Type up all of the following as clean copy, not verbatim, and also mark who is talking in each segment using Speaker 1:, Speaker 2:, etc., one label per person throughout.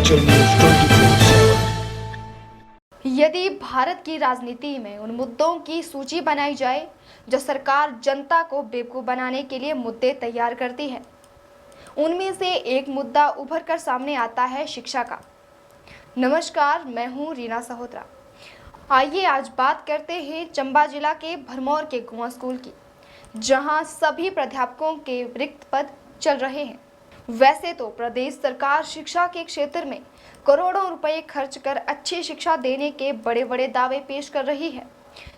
Speaker 1: Himachal news 24/7।
Speaker 2: यदि भारत की राजनीति में उन मुद्दों की सूची बनाई जाए जो सरकार जनता को बेवकूफ़ बनाने के लिए मुद्दे तैयार करती है, उनमें से एक मुद्दा उभर कर सामने आता है शिक्षा का। नमस्कार, मैं हूं रीना सहोत्रा। आइए आज बात करते हैं चंबा जिला के भरमौर के गुआ स्कूल की, जहां सभी प्राध्यापकों के रिक्त पद चल रहे हैं। वैसे तो प्रदेश सरकार शिक्षा के क्षेत्र में करोड़ों रुपए खर्च कर अच्छी शिक्षा देने के बड़े बड़े दावे पेश कर रही है।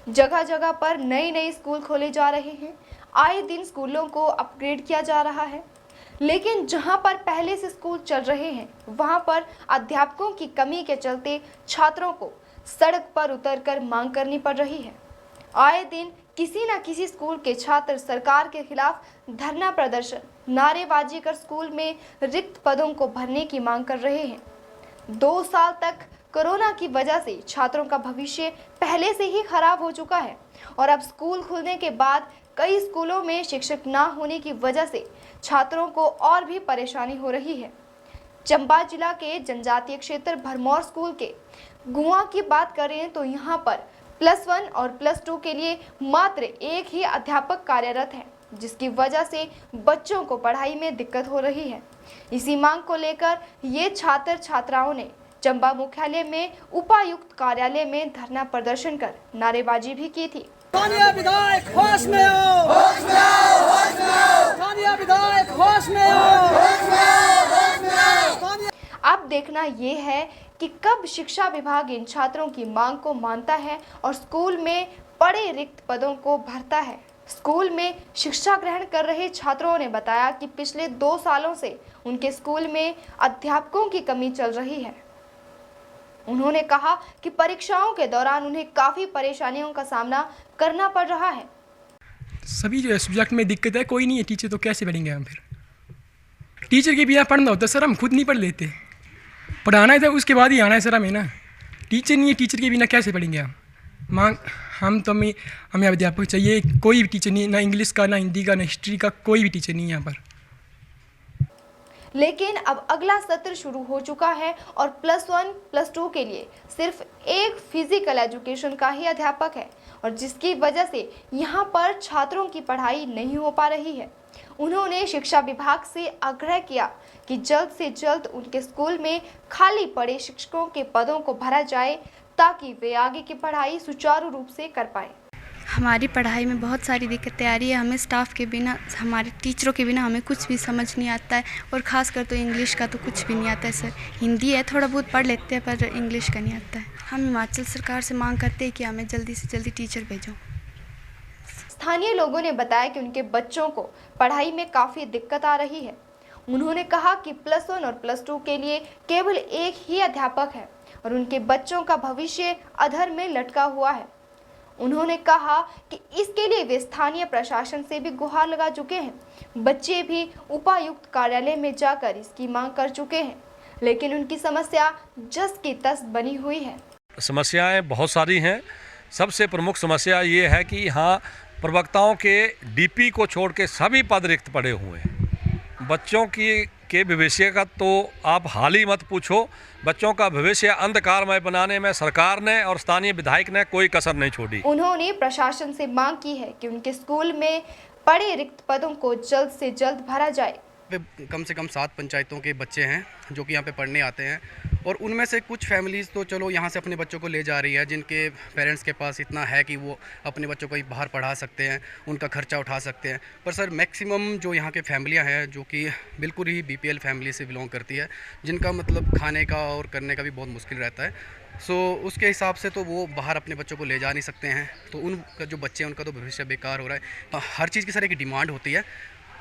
Speaker 2: जगह जगह पर नए नए स्कूल खोले जा रहे हैं, आए दिन स्कूलों को अपग्रेड किया जा रहा है। लेकिन जहां पर पहले से स्कूल चल रहे हैं, वहां पर अध्यापकों की कमी के चलते छात्रों को सड़क पर उतरकर मांग करनी पड़ रही है। आए दिन किसी न किसी स्कूल के छात्र सरकार के खिलाफ धरना प्रदर्शन, नारेबाजी कर स्कूल में रिक्त पदों को भरने की मांग कर रहे हैं। 2 साल तक कोरोना की वजह से छात्रों का भविष्य पहले से ही खराब हो चुका है और अब स्कूल खुलने के बाद कई स्कूलों में शिक्षक ना होने की वजह से छात्रों को और भी परेशानी हो रही है। चंबा जिला के जनजातीय क्षेत्र भरमौर स्कूल के गुआ की बात करें तो यहाँ पर +1 और +2 के लिए मात्र एक ही अध्यापक कार्यरत है, जिसकी वजह से बच्चों को पढ़ाई में दिक्कत हो रही है। इसी मांग को लेकर ये छात्र छात्राओं ने चंबा मुख्यालय में उपायुक्त कार्यालय में धरना प्रदर्शन कर नारेबाजी भी की थी।
Speaker 3: स्थानीय विधायक होश में आओ, होश में आओ, होश में आओ। स्थानीय विधायक होश में आओ, होश में आओ, होश में आओ।
Speaker 2: अब देखना ये है कि कब शिक्षा विभाग इन छात्रों की मांग को मानता है और स्कूल में पड़े रिक्त पदों को भरता है। स्कूल में शिक्षा ग्रहण कर रहे छात्रों ने बताया कि पिछले 2 सालों से उनके स्कूल में अध्यापकों की कमी चल रही है। उन्होंने कहा कि परीक्षाओं के दौरान उन्हें काफ़ी परेशानियों का सामना करना पड़ रहा है।
Speaker 4: सभी जो है सब्जेक्ट में दिक्कत है, कोई नहीं है टीचर, तो कैसे पढ़ेंगे हम? फिर टीचर के बिना पढ़ना होता सर, हम खुद नहीं पढ़ लेते। पढ़ाना है तो उसके बाद ही आना है सर हमें ना। टीचर नहीं है, टीचर के बिना कैसे पढ़ेंगे हम? हमें अध्यापक चाहिए। कोई भी टीचर नहीं, ना इंग्लिश का, ना हिंदी का, ना हिस्ट्री का, कोई भी टीचर नहीं है यहाँ पर।
Speaker 2: लेकिन अब अगला सत्र शुरू हो चुका है और +1 +2 के लिए सिर्फ एक फिजिकल एजुकेशन का ही अध्यापक है और जिसकी वजह से यहाँ पर छात्रों की पढ़ाई नहीं हो पा रही है। उन्होंने शिक्षा विभाग से आग्रह किया कि जल्द से जल्द उनके स्कूल में खाली पड़े शिक्षकों के पदों को भरा जाए ताकि वे आगे की पढ़ाई सुचारू रूप से कर पाए।
Speaker 5: हमारी पढ़ाई में बहुत सारी दिक्कतें आ रही है। हमें स्टाफ के बिना, हमारे टीचरों के बिना हमें कुछ भी समझ नहीं आता है और ख़ासकर तो इंग्लिश का तो कुछ भी नहीं आता है सर। हिंदी है, थोड़ा बहुत पढ़ लेते हैं, पर इंग्लिश का नहीं आता है। हम हिमाचल सरकार से मांग करते हैं कि हमें जल्दी से जल्दी टीचर भेजो।
Speaker 2: स्थानीय लोगों ने बताया कि उनके बच्चों को पढ़ाई में काफ़ी दिक्कत आ रही है। उन्होंने कहा कि +1 और +2 के लिए केवल एक ही अध्यापक है और उनके बच्चों का भविष्य अधर में लटका हुआ है। उन्होंने कहा कि इसके लिए वे स्थानीय प्रशासन से भी गुहार लगा चुके हैं। बच्चे भी उपायुक्त कार्यालय में जाकर इसकी मांग कर चुके हैं, लेकिन उनकी समस्या जस की तस बनी हुई है।
Speaker 6: समस्याएं बहुत सारी हैं। सबसे प्रमुख समस्या ये है कि यहाँ प्रवक्ताओं के डीपी को छोड़ के सभी पद रिक्त पड़े हुए हैं। बच्चों के भविष्य का तो आप हाल ही मत पूछो। बच्चों का भविष्य अंधकारमय बनाने में सरकार ने और स्थानीय विधायक ने कोई कसर नहीं छोड़ी।
Speaker 2: उन्होंने प्रशासन से मांग की है कि उनके स्कूल में पड़े रिक्त पदों को जल्द से जल्द भरा जाए।
Speaker 7: कम से कम 7 पंचायतों के बच्चे हैं जो कि यहाँ पे पढ़ने आते हैं और उनमें से कुछ फैमिलीज़ तो चलो यहाँ से अपने बच्चों को ले जा रही है, जिनके पेरेंट्स के पास इतना है कि वो अपने बच्चों को बाहर पढ़ा सकते हैं, उनका खर्चा उठा सकते हैं। पर सर मैक्सिमम जो यहाँ के फैमिलियाँ हैं जो कि बिल्कुल ही BPL फैमिली से बिलोंग करती है, जिनका मतलब खाने का और करने का भी बहुत मुश्किल रहता है। उसके हिसाब से तो वो बाहर अपने बच्चों को ले जा नहीं सकते हैं, तो उनका जो बच्चे हैं उनका तो भविष्य बेकार हो रहा है। हर चीज़ की सर एक डिमांड होती है,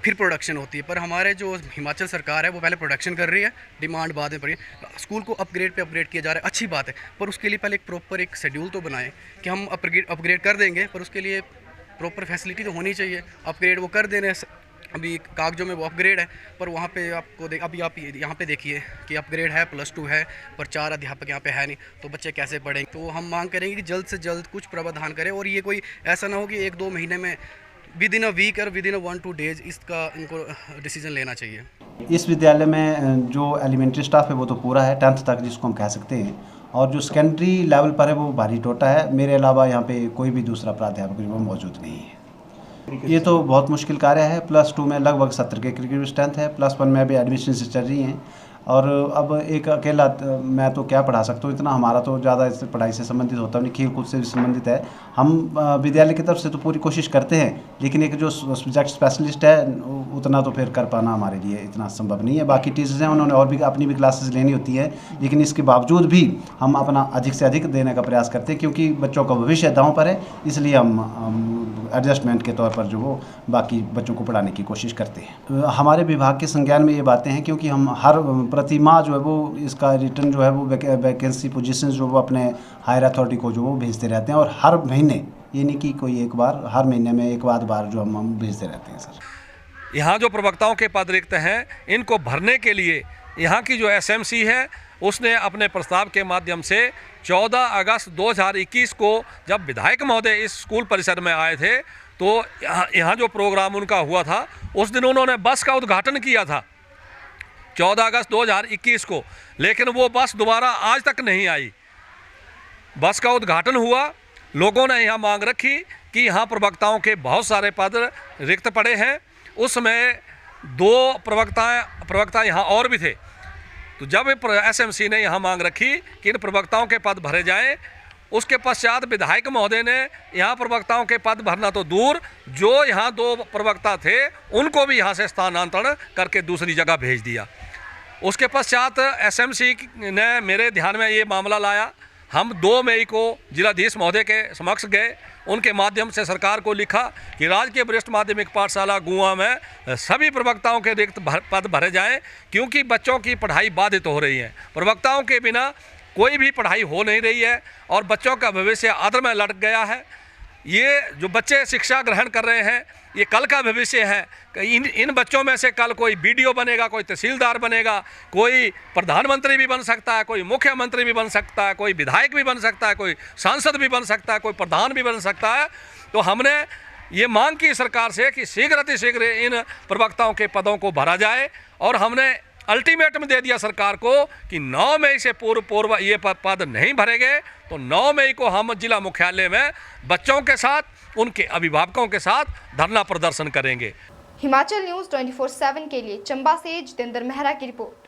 Speaker 7: फिर प्रोडक्शन होती है, पर हमारे जो हिमाचल सरकार है वो पहले प्रोडक्शन कर रही है, डिमांड बाद में पड़ी है। स्कूल को अपग्रेड पे अपग्रेड किया जा रहा है, अच्छी बात है, पर उसके लिए पहले एक प्रॉपर एक शेड्यूल तो बनाएं कि हम अपग्रेड कर देंगे, पर उसके लिए प्रॉपर फैसिलिटी तो होनी चाहिए। अपग्रेड वो कर दे रहे हैं, अभी कागजों में वो अपग्रेड है, पर वहाँ पे आपको अभी आप यहाँ पे देखिए कि अपग्रेड है, +2 है, पर 4 अध्यापक यहाँ पे है नहीं, तो बच्चे कैसे पढ़ेंगे? तो हम मांग करेंगे कि जल्द से जल्द कुछ प्रावधान करें और ये कोई ऐसा ना हो कि 1-2 महीने में विद इन अ वीक और विद इन 1-2 डेज इसका इनको डिसीजन लेना चाहिए।
Speaker 8: इस विद्यालय में जो एलिमेंट्री स्टाफ है वो तो पूरा है 10th तक जिसको हम कह सकते हैं, और जो सेकेंडरी लेवल पर है वो भारी टोटा है। मेरे अलावा यहाँ पे कोई भी दूसरा प्राध्यापक वो मौजूद नहीं है। ये तो बहुत मुश्किल कार्य है। +2 में लगभग 70 के क्रिकेट स्ट्रेंथ है, +1 में अभी एडमिशन से चल रही हैं, और अब एक अकेला मैं तो क्या पढ़ा सकता हूँ, इतना हमारा तो ज़्यादा इससे पढ़ाई से संबंधित होता नहीं, खेल कूद से भी संबंधित है। हम विद्यालय की तरफ से तो पूरी कोशिश करते हैं, लेकिन एक जो सब्जेक्ट स्पेशलिस्ट है उतना तो फिर कर पाना हमारे लिए इतना संभव नहीं है। बाकी टीचर्स हैं, उन्होंने और भी अपनी भी क्लासेस लेनी होती है, लेकिन इसके बावजूद भी हम अपना अधिक से अधिक देने का प्रयास करते हैं, क्योंकि बच्चों का भविष्य दांव पर है। इसलिए हम एडजस्टमेंट के तौर पर जो वो बाकी बच्चों को पढ़ाने की कोशिश करते हैं। हमारे विभाग के संज्ञान में ये बातें हैं, क्योंकि हम हर प्रति माह जो है वो इसका रिटर्न जो है वो वैकेंसी पोजीशन जो वो अपने हायर अथॉरिटी को जो वो भेजते रहते हैं, और हर महीने, ये नहीं कि कोई एक बार, हर महीने में एक आध बार जो हम भेजते रहते हैं सर।
Speaker 6: यहाँ जो प्रवक्ताओं के पद रिक्त हैं इनको भरने के लिए यहाँ की जो SMC है उसने अपने प्रस्ताव के माध्यम से 14 अगस्त 2021 को जब विधायक महोदय इस स्कूल परिसर में आए थे तो यहाँ जो प्रोग्राम उनका हुआ था उस दिन उन्होंने बस का उद्घाटन किया था 14 अगस्त 2021 को, लेकिन वो बस दोबारा आज तक नहीं आई। बस का उद्घाटन हुआ, लोगों ने यहाँ मांग रखी कि यहाँ प्रवक्ताओं के बहुत सारे पद रिक्त पड़े हैं। उस समय 2 प्रवक्ता यहाँ और भी थे, तो जब SMC ने यहाँ मांग रखी कि इन प्रवक्ताओं के पद भरे जाएं, उसके पश्चात विधायक महोदय ने यहाँ प्रवक्ताओं के पद भरना तो दूर, जो यहाँ 2 प्रवक्ता थे उनको भी यहाँ से स्थानांतरण करके दूसरी जगह भेज दिया। उसके पश्चात SMC ने मेरे ध्यान में ये मामला लाया। हम 2 मई को जिलाधीश महोदय के समक्ष गए, उनके माध्यम से सरकार को लिखा कि राजकीय वरिष्ठ माध्यमिक पाठशाला गुआ में सभी प्रवक्ताओं के रिक्त पद भरे जाएं, क्योंकि बच्चों की पढ़ाई बाधित हो रही है। प्रवक्ताओं के बिना कोई भी पढ़ाई हो नहीं रही है और बच्चों का भविष्य आदर में लटक गया है। ये जो बच्चे शिक्षा ग्रहण कर रहे हैं ये कल का भविष्य है। इन बच्चों में से कल कोई BDO बनेगा, कोई तहसीलदार बनेगा, कोई प्रधानमंत्री भी बन सकता है, कोई मुख्यमंत्री भी बन सकता है, कोई विधायक भी बन सकता है, कोई सांसद भी बन सकता है, कोई प्रधान भी बन सकता है। तो हमने ये मांग की सरकार से कि शीघ्र अतिशीघ्र इन प्रवक्ताओं के पदों को भरा जाए, और हमने अल्टीमेटम दे दिया सरकार को कि 9 मई से पूर्व ये पद नहीं भरे गए तो 9 मई को हम जिला मुख्यालय में बच्चों के साथ, उनके अभिभावकों के साथ धरना प्रदर्शन करेंगे।
Speaker 2: हिमाचल न्यूज़ 24/7 के लिए चंबा से जितेंद्र मेहरा की रिपोर्ट।